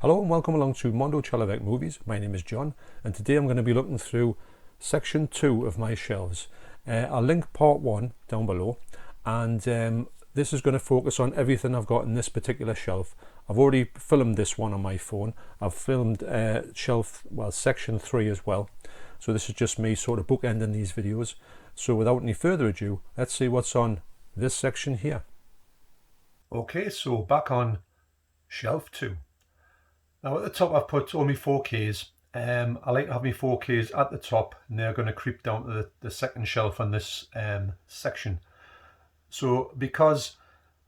Hello and welcome along to Mondo Chalavec Movies. My name is John and today I'm going to be looking through section 2 of my shelves. I'll link part 1 down below, and this is going to focus on everything I've got in this particular shelf. I've already filmed this one on my phone. I've filmed section 3 as well. So this is just me sort of bookending these videos. So without any further ado, let's see what's on this section here. Okay, so back on shelf 2. Now at the top I've put all my 4k's. I like to have my 4k's at the top, and they're going to creep down to the second shelf on this section. So because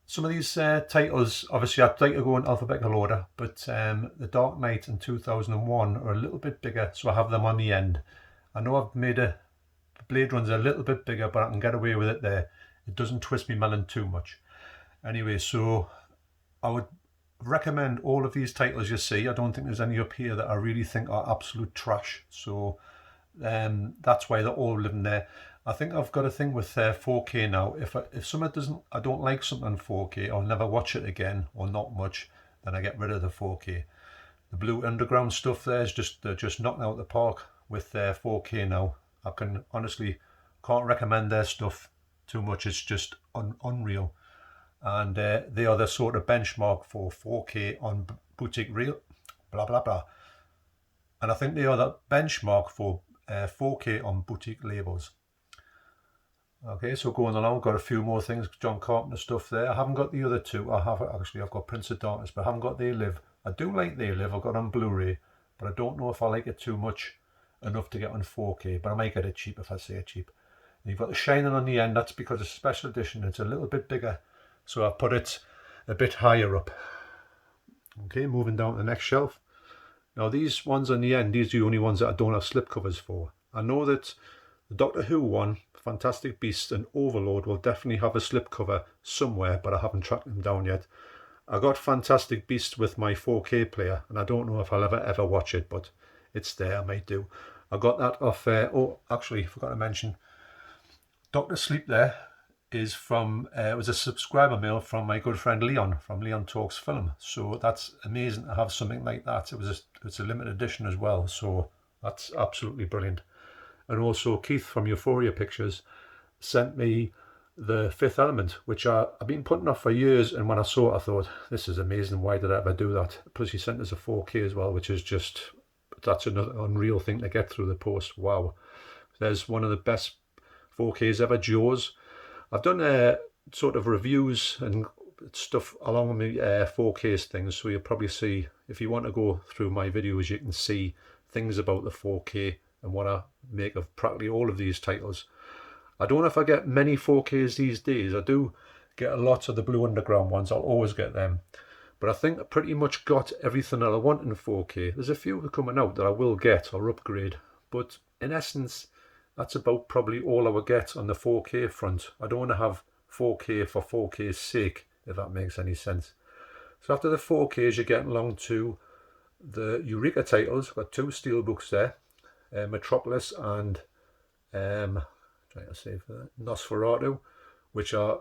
some of these titles, obviously I'd like to go in alphabetical order, but The Dark Knight and 2001 are a little bit bigger, so I have them on the end. I know I've made Blade Runner's a little bit bigger, but I can get away with it there. It doesn't twist me melon too much. Anyway, so I would recommend all of these titles you see. I don't think there's any up here that I really think are absolute trash, so that's why they're all living there. I think I've got a thing with 4K now. If something I don't like something on 4K, I'll never watch it again, or not much, then I get rid of the 4K. The Blue Underground stuff there is they're just knocking out the park with 4K now. I can honestly can't recommend their stuff too much. It's just unreal. And they are the sort of benchmark for 4K on boutique reel, blah blah blah. And I think they are the benchmark for 4K on boutique labels. Okay, so going along, got a few more things, John Carpenter stuff there. I haven't got the other two. I've got Prince of Darkness, but I haven't got They Live. I do like They Live. I've got it on Blu-ray, but I don't know if I like it too much enough to get on 4K. But I might get it cheap if I say it cheap. And you've got The Shining on the end. That's because it's a special edition. It's a little bit bigger, so I've put it a bit higher up. Okay, moving down to the next shelf. Now these ones on the end, these are the only ones that I don't have slipcovers for. I know that the Doctor Who one, Fantastic Beasts and Overlord will definitely have a slipcover somewhere, but I haven't tracked them down yet. I got Fantastic Beasts with my 4K player, and I don't know if I'll ever watch it, but it's there, I might do. I got that off, oh, actually, forgot to mention, Doctor Sleep there is from, it was a subscriber mail from my good friend Leon, from Leon Talks Film. So that's amazing to have something like that. It's a limited edition as well, so that's absolutely brilliant. And also Keith from Euphoria Pictures sent me The Fifth Element, which I've been putting off for years, and when I saw it I thought, this is amazing, why did I ever do that? Plus he sent us a 4K as well, which is just, that's another unreal thing to get through the post. Wow. There's one of the best 4Ks ever, Jaws. I've done sort of reviews and stuff along with my 4Ks things, so you'll probably see, if you want to go through my videos, you can see things about the 4K and what I make of practically all of these titles. I don't know if I get many 4Ks these days. I do get a lot of the Blue Underground ones. I'll always get them. But I think I pretty much got everything that I want in 4K. There's a few coming out that I will get or upgrade. But in essence, that's about probably all I would get on the 4K front. I don't want to have 4K for 4K's sake, if that makes any sense. So after the 4Ks, you're getting along to the Eureka titles. I've got two steelbooks there. Metropolis and Nosferatu, which are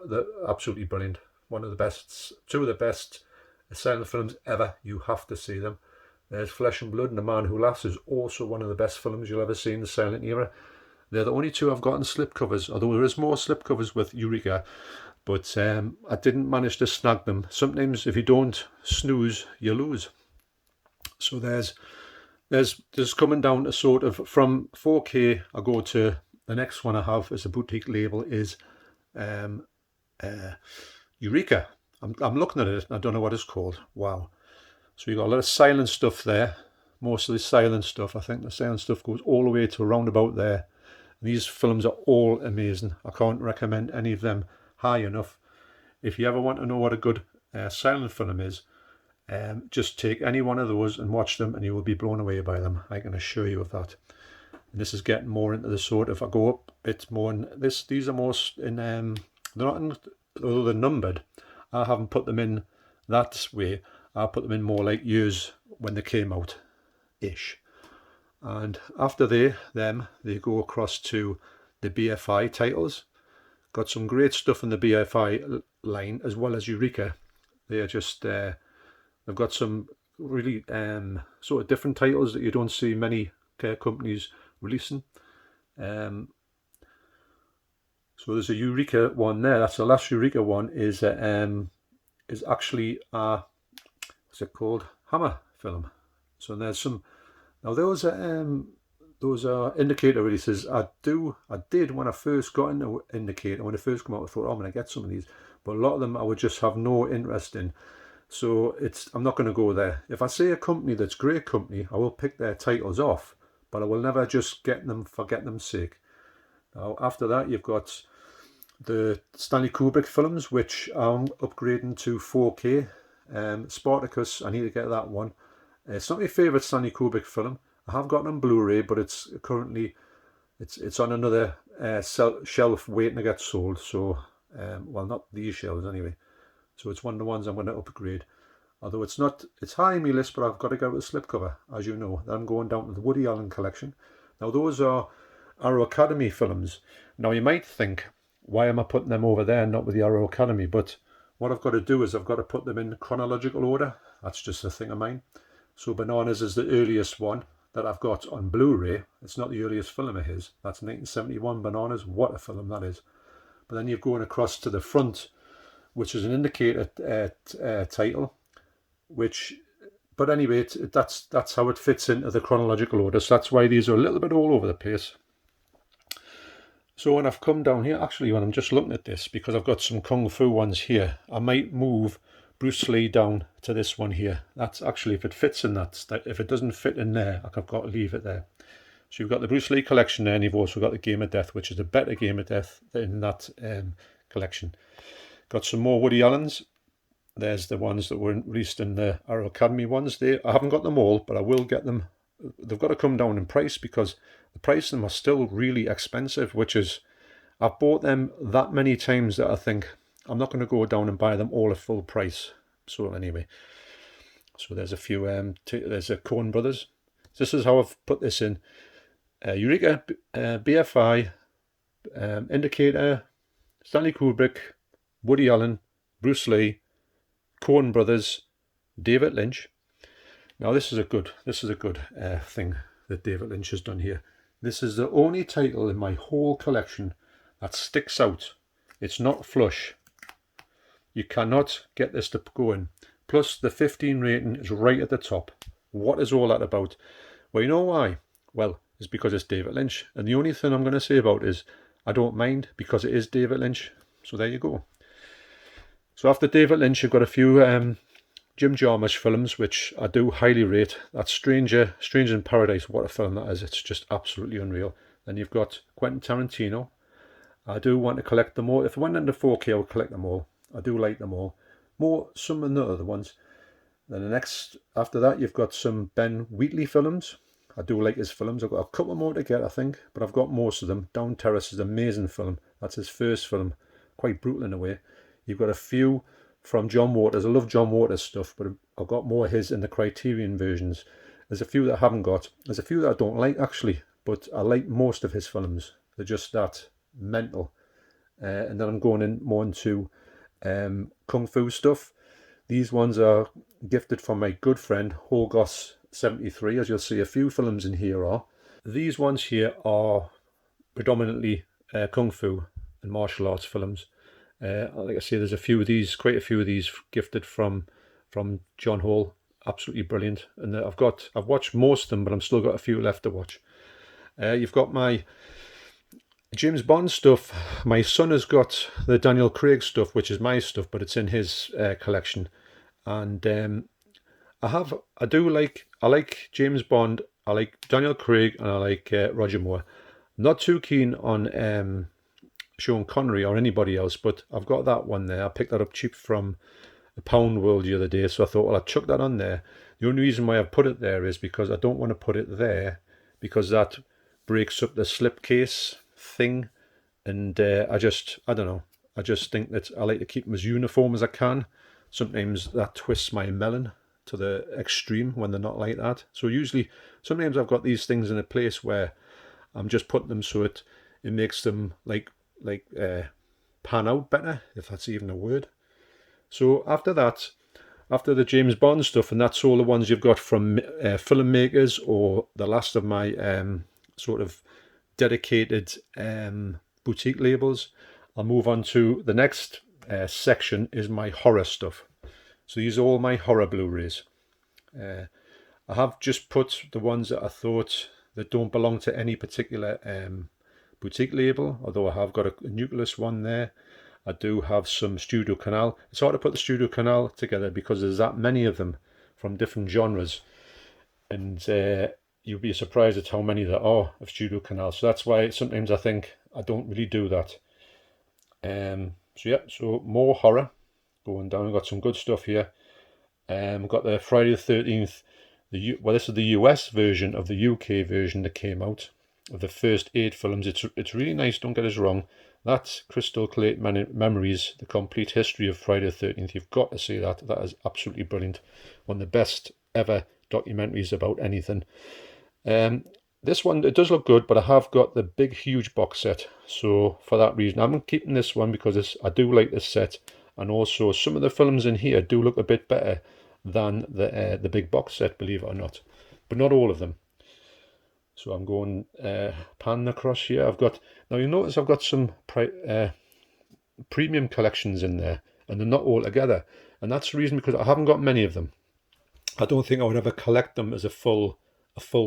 absolutely brilliant. One of the best, two of the best silent films ever. You have to see them. There's Flesh and Blood and The Man Who Laughs is also one of the best films you'll ever see in the silent era. They're the only two I've got in slipcovers, although there is more slipcovers with Eureka, but I didn't manage to snag them. Sometimes if you don't snooze, you lose. So there's coming down to sort of from 4K, I go to the next one I have as a boutique label is Eureka. I'm looking at it, I don't know what it's called. Wow. So you've got a lot of silent stuff there. Most of the silent stuff, I think the silent stuff goes all the way to around about there. And these films are all amazing. I can't recommend any of them high enough. If you ever want to know what a good silent film is, just take any one of those and watch them and you will be blown away by them. I can assure you of that. And this is getting more into the sort of, I go up, it's more in this, these are more in, they're not in, although they're numbered, I haven't put them in that way. I put them in more like years when they came out ish. And after they go across to the BFI titles. Got some great stuff in the BFI line as well as Eureka. They are just they've got some really sort of different titles that you don't see many companies releasing. So there's a Eureka one there. That's the last Eureka one. Is actually what's it called? Hammer film. So there's some. Now those are indicator releases. I did when I first got into indicator. When I first came out, I thought, oh, I'm gonna get some of these. But a lot of them I would just have no interest in. So I'm not going to go there. If I see a company that's a great company, I will pick their titles off, but I will never just get them for getting them sake. Now after that, you've got the Stanley Kubrick films, which I'm upgrading to 4K. Spartacus, I need to get that one. It's not my favourite Stanley Kubrick film. I have got it on Blu-ray, but it's currently it's on another shelf waiting to get sold. So, well, not these shelves anyway. So it's one of the ones I'm going to upgrade. Although it's high on my list, but I've got to go with the slipcover, as you know. Then I'm going down to the Woody Allen collection. Now those are Arrow Academy films. Now you might think, why am I putting them over there and not with the Arrow Academy? But what I've got to do is I've got to put them in chronological order. That's just a thing of mine. So Bananas is the earliest one that I've got on Blu-ray. It's not the earliest film of his. That's 1971 Bananas. What a film that is. But then you're going across to the front, which is an indicator title, but anyway, that's how it fits into the chronological order. So that's why these are a little bit all over the place. So when I've come down here, actually when I'm just looking at this, because I've got some Kung Fu ones here, I might move Bruce Lee down to this one here. That's actually, if it fits in that, if it doesn't fit in there, I've got to leave it there. So you've got the Bruce Lee collection there, and you've also got the Game of Death, which is a better Game of Death in that collection. Got some more Woody Allens. There's the ones that were released in the Arrow Academy ones. I haven't got them all, but I will get them. They've got to come down in price because the price of them are still really expensive, which is, I've bought them that many times that I think I'm not going to go down and buy them all at full price. So anyway, so there's a few, there's a Coen Brothers. This is how I've put this in. Eureka, BFI, Indicator, Stanley Kubrick, Woody Allen, Bruce Lee, Coen Brothers, David Lynch. Now this is a good thing that David Lynch has done here. This is the only title in my whole collection that sticks out. It's not flush. You cannot get this to go in. Plus the 15 rating is right at the top. What is all that about? Well, you know why? Well, it's because it's David Lynch. And the only thing I'm going to say about it is I don't mind because it is David Lynch. So there you go. So after David Lynch, you've got a few Jim Jarmusch films, which I do highly rate. That's Stranger in Paradise. What a film that is. It's just absolutely unreal. Then you've got Quentin Tarantino. I do want to collect them all. If I went into 4K, I would collect them all. I do like them all. Some of the other ones. Then after that, you've got some Ben Wheatley films. I do like his films. I've got a couple more to get, I think, but I've got most of them. Down Terrace is an amazing film. That's his first film. Quite brutal in a way. You've got a few from John Waters. I love John Waters stuff, but I've got more of his in the Criterion versions. There's a few that I haven't got. There's a few that I don't like, actually, but I like most of his films. They're just that mental. And then I'm going in more into Kung Fu stuff. These ones are gifted from my good friend, Horgos73. As you'll see, a few films in here are. These ones here are predominantly Kung Fu and martial arts films. Like I say, there's quite a few of these gifted from John Hall. Absolutely brilliant. And I've watched most of them, but I'm still got a few left to watch. You've got my James Bond stuff. My son has got the Daniel Craig stuff, which is my stuff, but it's in his collection. And I like James Bond. I like Daniel Craig, and I like Roger Moore. Not too keen on Sean Connery or anybody else, but I've got that one there. I picked that up cheap from a Pound World the other day, so I thought, well, I'll chuck that on there. The only reason why I've put it there is because I don't want to put it there because that breaks up the slipcase thing, and I don't know. I just think that I like to keep them as uniform as I can. Sometimes that twists my melon to the extreme when they're not like that. So sometimes I've got these things in a place where I'm just putting them so it makes them like pan out better, if that's even a word. So after that, after the James Bond stuff, and that's all the ones you've got from filmmakers or the last of my sort of dedicated boutique labels, I'll move on to the next section is my horror stuff. So these are all my horror Blu-rays. I have just put the ones that I thought that don't belong to any particular boutique label, although I have got a Nucleus one there. I do have some Studio Canal. It's hard to put the Studio Canal together because there's that many of them from different genres, and you'll be surprised at how many there are of Studio Canal. So that's why sometimes I think I don't really do that. So yeah, so more horror going down. I've got some good stuff here. I've got the Friday the 13th. Well, this is the US version of the UK version that came out of the first 8 films. It's really nice, don't get us wrong. That's Crystal Clear Memories, the complete history of Friday the 13th. You've got to see that. That is absolutely brilliant. One of the best ever documentaries about anything. This one, it does look good, but I have got the big, huge box set. So for that reason, I'm keeping this one because I do like this set. And also, some of the films in here do look a bit better than the big box set, believe it or not. But not all of them. So I'm going pan across here. Now you notice I've got some premium collections in there, and they're not all together. And that's the reason, because I haven't got many of them. I don't think I would ever collect them as a full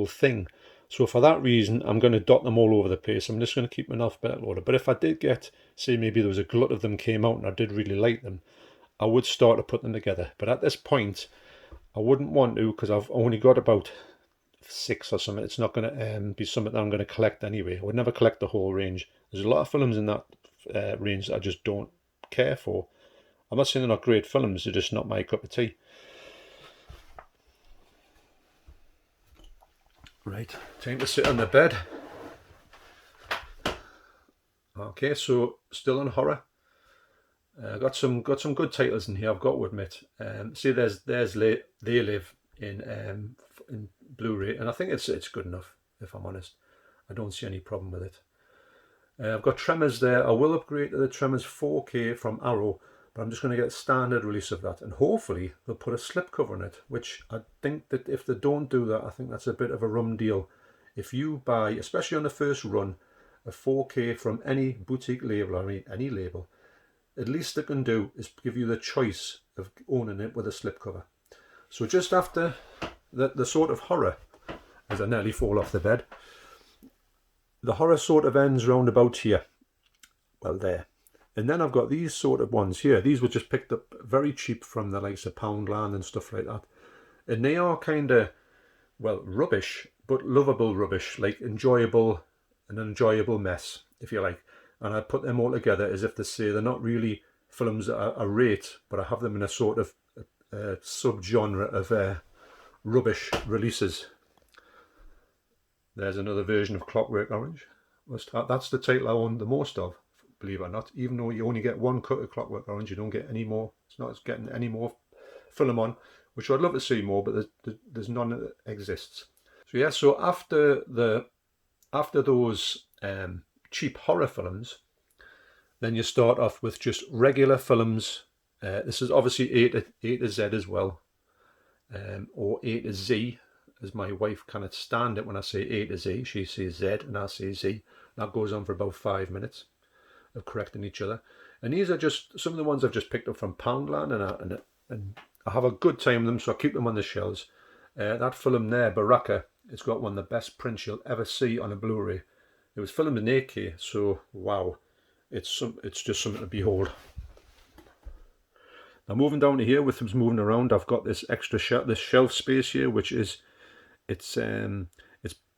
thing. So for that reason, I'm going to dot them all over the place. I'm just going to keep them in alphabetical order. But if I did get, say maybe there was a glut of them came out and I did really like them, I would start to put them together. But at this point, I wouldn't want to, because I've only got about 6 or something. It's not going to be something that I'm going to collect anyway. I would never collect the whole range. There's a lot of films in that range that I just don't care for. I'm not saying they're not great films, they're just not my cup of tea. Right, time to sit on the bed. Okay, so still on horror. Got some good titles in here, I've got to admit. See, there's They Live in Blu-ray, and I think it's good enough, if I'm honest. I don't see any problem with it. I've got Tremors there. I will upgrade to the Tremors 4K from Arrow, but I'm just going to get a standard release of that, and hopefully they'll put a slipcover on it, which I think that if they don't do that, I think that's a bit of a rum deal. If you buy, especially on the first run, a 4K from any boutique label, I mean any label, at least they can do is give you the choice of owning it with a slipcover. So just after the sort of horror, as I nearly fall off the bed, the horror sort of ends round about here. Well, there. And then I've got these sort of ones here. These were just picked up very cheap from the likes of Poundland and stuff like that. And they are kind of, well, rubbish, but lovable rubbish, like an enjoyable mess, if you like. And I put them all together as if to say they're not really films that I rate, but I have them in a sort of subgenre of rubbish releases. There's another version of Clockwork Orange. That's the title I own the most of, believe it or not. Even though you only get one cut of Clockwork Orange, you don't get any more. It's not getting any more film on, which I'd love to see more, but there's none that exists. So yeah, so after those cheap horror films, then you start off with just regular films. This is obviously A to Z as well, or A to Z, as my wife cannot stand it when I say A to Z. She says Z and I say Z. That goes on for about 5 minutes of correcting each other. And these are just some of the ones I've just picked up from Poundland, and I have a good time with them, so I keep them on the shelves. That film there, Baraka, it's got one of the best prints you'll ever see on a Blu-ray. It was filmed in 8K, so wow, it's just something to behold. Now moving down to here, with them moving around, I've got this extra shelf space here, which is it's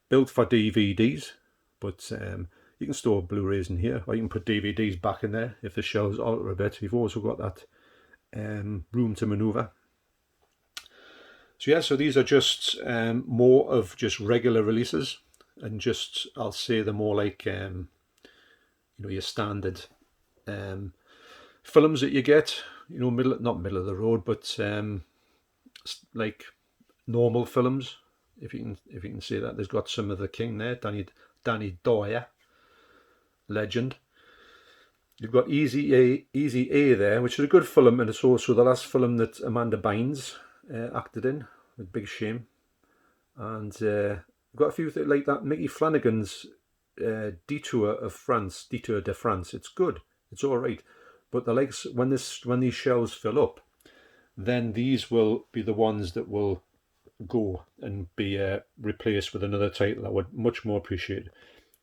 built for DVDs, but you can store Blu-rays in here, or you can put DVDs back in there if the shelves alter a bit. You've also got that room to maneuver. So yeah, so these are just more of just regular releases, and just, I'll say they're more like your standard films that you get, not middle of the road, but like normal films, if you can say that. There's got some of the king there, Danny Dyer, legend. You've got Easy A there, which is a good film, and it's also the last film that Amanda Bynes acted in, with Big Shame. And you've got a few things like that. Mickey Flanagan's Detour de France. It's good. It's all right. But the likes when these shelves fill up, then these will be the ones that will go and be replaced with another title I would much more appreciate.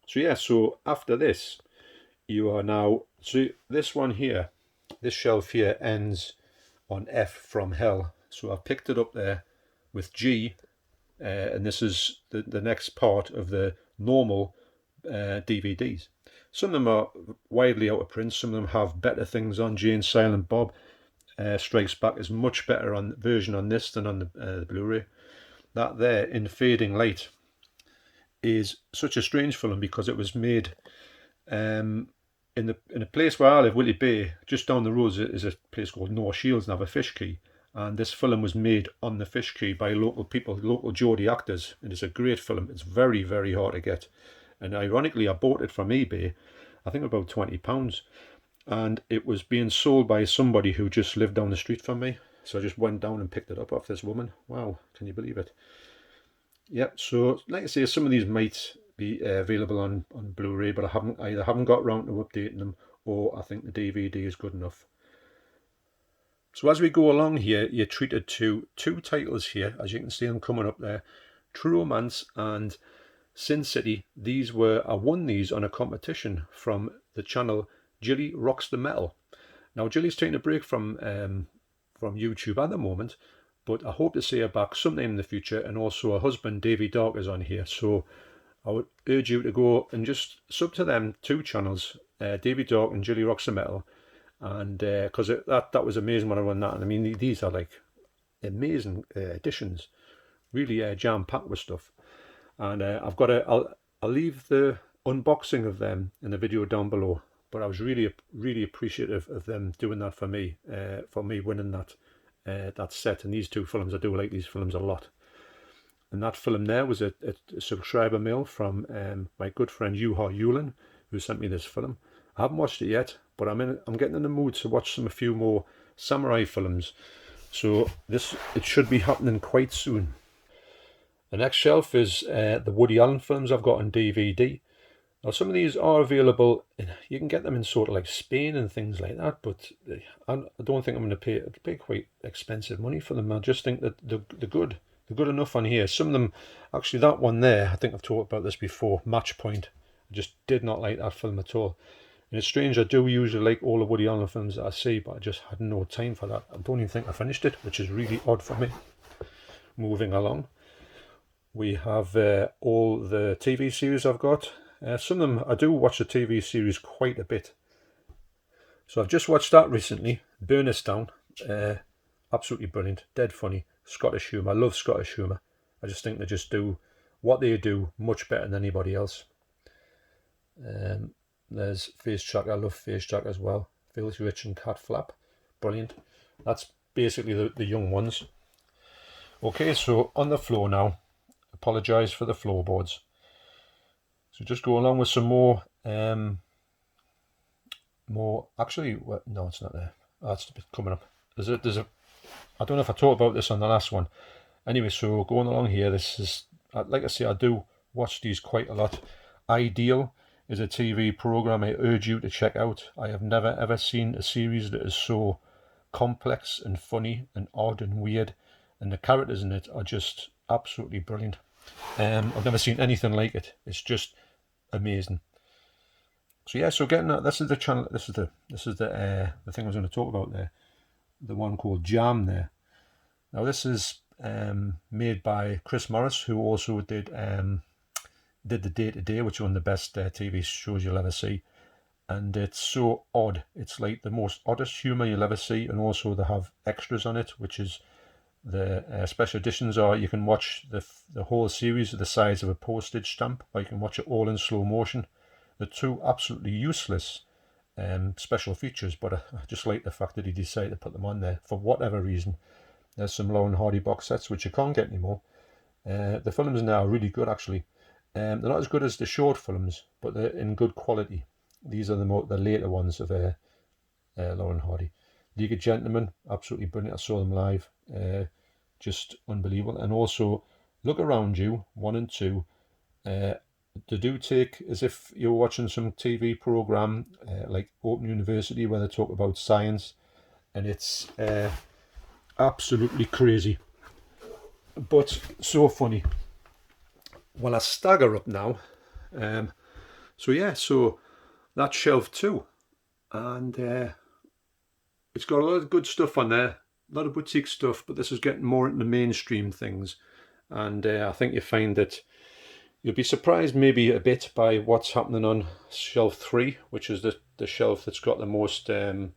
So yeah, so after this, you are now, so this one here, this shelf here ends on F from Hell. So I've picked it up there with G, and this is the next part of the normal DVDs. Some of them are widely out of print, some of them have better things on. Jane Silent Bob Strikes Back is much better on version on this than on the Blu-ray. That there, In Fading Light, is such a strange film because it was made in a place where I live, Willie Bay. Just down the road is a place called North Shields and have a fish quay, and this film was made on the fish quay by local people, local Geordie actors, and it's a great film. It's very, very hard to get, and ironically I bought it from eBay, I think about £20, and it was being sold by somebody who just lived down the street from me, so I just went down and picked it up off this woman. Wow, can you believe it? Yep, so like I say, some of these might be available on Blu-ray, but I either haven't got around to updating them, or I think the DVD is good enough. So as we go along here, you're treated to two titles here, as you can see them coming up there, True Romance and Sin City. I won these on a competition from the channel Jilly Rocks the Metal. Now Jilly's taking a break from YouTube at the moment, but I hope to see her back sometime in the future, and also her husband Davey Dark is on here, so I would urge you to go and just sub to them two channels, Davey Dark and Jilly Rocks the Metal, and because that was amazing when I won that. And I mean, these are like amazing editions, really jam-packed with stuff. And I'll leave the unboxing of them in the video down below, but I was really appreciative of them doing that for me winning that set. And these two films, I do like these films a lot. And that film there was a subscriber mail from my good friend Yuha Yulin, who sent me this film. I haven't watched it yet, but I'm getting in the mood to watch a few more samurai films. So it should be happening quite soon. The next shelf is the Woody Allen films I've got on DVD. Now some of these are available, you can get them in sort of like Spain and things like that, but I don't think I'm going to pay quite expensive money for them. I just think that they're good. They're good enough on here. Some of them, actually that one there, I think I've talked about this before, Match Point. I just did not like that film at all. And it's strange, I do usually like all the Woody Allen films that I see, but I just had no time for that. I don't even think I finished it, which is really odd for me. Moving along, we have all the TV series I've got. Some of them, I do watch the TV series quite a bit. So I've just watched that recently, Burn Us Down. Absolutely brilliant, dead funny. Scottish humour. I love Scottish humour. I just think they just do what they do much better than anybody else. There's Face Tracker. I love Face Tracker as well. Filthy Rich and Cat Flap. Brilliant. That's basically the young ones. Okay, so on the floor now. Apologise for the floorboards. So just go along with some more. Actually, well, no, it's not there. That's coming up. There's a. I don't know if I talked about this on the last one. Anyway, so going along here, this is, like I say, I do watch these quite a lot. Ideal is a TV program I urge you to check out. I have never ever seen a series that is so complex and funny and odd and weird, and the characters in it are just absolutely brilliant. I've never seen anything like it. It's just amazing. So yeah, so getting that, this is the channel. This is the thing I was going to talk about there. The one called Jam there. Now this is made by Chris Morris, who also did the Day to Day, which is one of the best TV shows you'll ever see. And it's so odd. It's like the most oddest humour you'll ever see, and also they have extras on it, which is the special editions are you can watch the whole series of the size of a postage stamp, or you can watch it all in slow motion. The two absolutely useless special features, but I just like the fact that he decided to put them on there for whatever reason. There's some Laurel and Hardy box sets which you can't get anymore. The films now are really good actually. They're not as good as the short films, but they're in good quality. These are the later ones of Lauren Hardy. League of Gentlemen, absolutely brilliant. I saw them live, just unbelievable. And also Look Around You 1 and 2. They do take as if you're watching some TV program like Open University, where they talk about science, and it's absolutely crazy, but so funny. Well, I stagger up now. So yeah, so that's shelf 2, and it's got a lot of good stuff on there, a lot of boutique stuff, but this is getting more into mainstream things, and I think you find that you'll be surprised maybe a bit by what's happening on shelf 3, which is the shelf that's got the most, I'm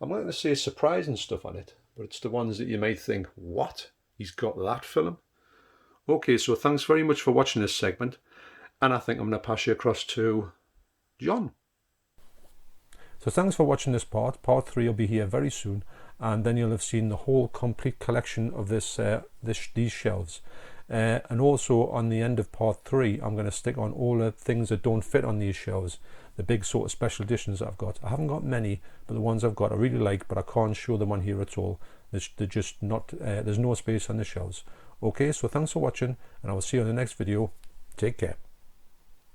not going to say surprising stuff on it, but it's the ones that you might think, what? He's got that film? Okay, so thanks very much for watching this segment, and I think I'm going to pass you across to John. So thanks for watching this part. Part 3 will be here very soon, and then you'll have seen the whole complete collection of these shelves. And also on the end of part 3, I'm going to stick on all the things that don't fit on these shelves, the big sort of special editions that I've got. I haven't got many, but the ones I've got I really like, but I can't show them on here at all. They're just not, there's no space on the shelves. Okay, so thanks for watching, and I will see you in the next video. Take care.